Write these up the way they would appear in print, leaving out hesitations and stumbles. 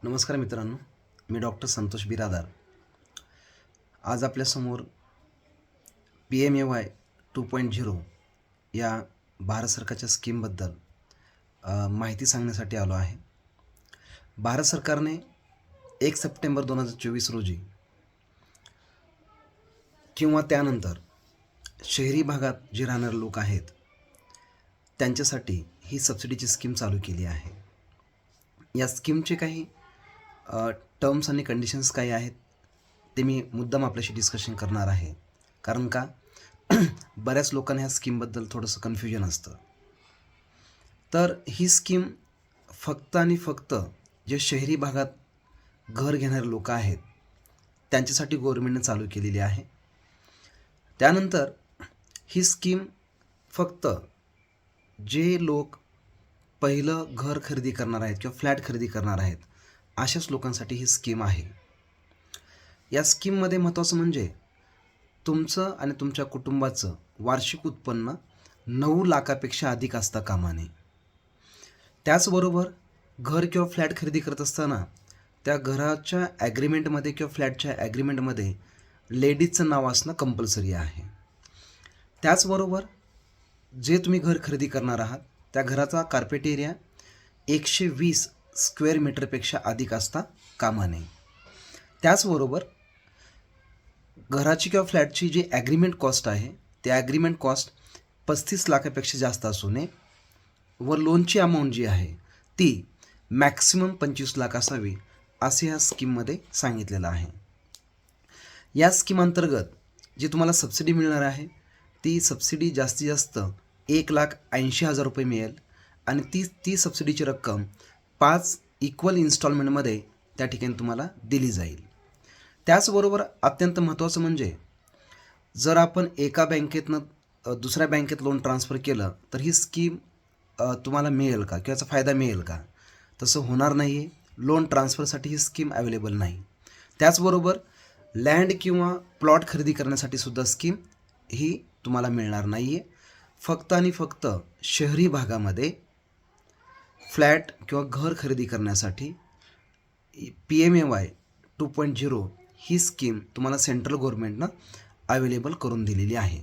नमस्कार मित्रांनो, मी डॉक्टर संतोष बिरादार. आज आपल्यासमोर PMAY 2.0 या भारत सरकारच्या स्कीमबद्दल माहिती सांगण्यासाठी आलो आहे. भारत सरकारने 1 सप्टेंबर 2024 रोजी किंवा त्यानंतर शहरी भागात जे राहणारे लोक आहेत त्यांच्यासाठी ही सबसिडीची स्कीम चालू केली आहे. या स्कीमचे काही टर्म्स आणि कंडिशन्स काही आहेत ते मी मुद्दाम आपल्याशी डिस्कशन करणार आहे, कारण का बऱ्याच लोकांना ह्या स्कीमबद्दल थोडंसं कन्फ्युजन असतं. तर ही स्कीम फक्त आणि फक्त जे शहरी भागात घर घेणारे लोक आहेत त्यांच्यासाठी गव्हर्नमेंटने चालू केलेली आहे. त्यानंतर ही स्कीम फक्त जे लोक पहिलं घर खरेदी करणार आहेत किंवा फ्लॅट खरेदी करणार आहेत अशाच लोकांसाठी ही स्कीम आहे. या स्कीममध्ये महत्त्वाचं म्हणजे तुमचं आणि तुमच्या कुटुंबाचं वार्षिक उत्पन्न 9 लाखापेक्षा अधिक असता कामा नये. त्याचबरोबर घर किंवा फ्लॅट खरेदी करत असताना त्या घराच्या ॲग्रीमेंटमध्ये किंवा फ्लॅटच्या ॲग्रीमेंटमध्ये लेडीजचं नाव असणं कंपल्सरी आहे. त्याचबरोबर जे तुम्ही घर खरेदी करणार आहात त्या घराचा कार्पेट एरिया 120 स्क्वेअर मीटरपेक्षा अधिक असता कामा नये. त्याचबरोबर घराची किंवा फ्लॅटची जी ॲग्रीमेंट कॉस्ट आहे त्या ॲग्रीमेंट कॉस्ट 35 लाखापेक्षा जास्त असू नये व लोनची अमाऊंट जी आहे ती मॅक्सिमम 25 लाख असावी असे ह्या स्कीममध्ये सांगितलेलं आहे. या स्कीम अंतर्गत जी तुम्हाला सबसिडी मिळणार आहे ती सबसिडी जास्तीत जास्त 1,80,000 रुपये मिळेल आणि ती सबसिडीची रक्कम 5 इक्वल इन्स्टॉलमेंटमध्ये त्या ठिकाणी तुम्हाला दिली जाईल. त्याचबरोबर अत्यंत महत्त्वाचं म्हणजे जर आपण एका बँकेतनं दुसऱ्या बँकेत लोन ट्रान्सफर केलं तर ही स्कीम तुम्हाला मिळेल का किंवा याचा फायदा मिळेल का? तसं होणार नाही आहे. लोन ट्रान्सफरसाठी ही स्कीम अवेलेबल नाही. त्याचबरोबर लँड किंवा प्लॉट खरेदी करण्यासाठी सुद्धा स्कीम ही तुम्हाला मिळणार नाही आहे. फक्त आणि फक्त शहरी भागामध्ये फ्लॅट किंवा घर खरेदी करण्यासाठी PMAY 2.0 ही स्कीम तुम्हाला सेंट्रल गव्हर्नमेंटनं अवेलेबल करून दिलेली आहे.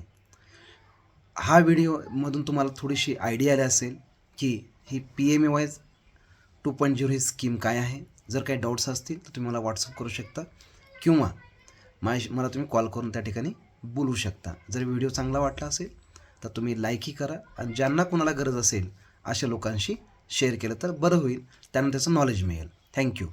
हा व्हिडिओमधून तुम्हाला थोडीशी आयडिया आली असेल की ही PMAY 2.0 ही स्कीम काय आहे. जर काही डाऊट्स असतील तर तुम्ही मला व्हॉट्सअप करू शकता किंवा मला तुम्ही कॉल करून त्या ठिकाणी बोलू शकता. जर व्हिडिओ चांगला वाटला असेल तर तुम्ही लाईकही करा आणि ज्यांना कोणाला गरज असेल अशा लोकांशी शेअर केलं तर बरं होईल, त्यांना त्याचं नॉलेज मिळेल. थँक्यू.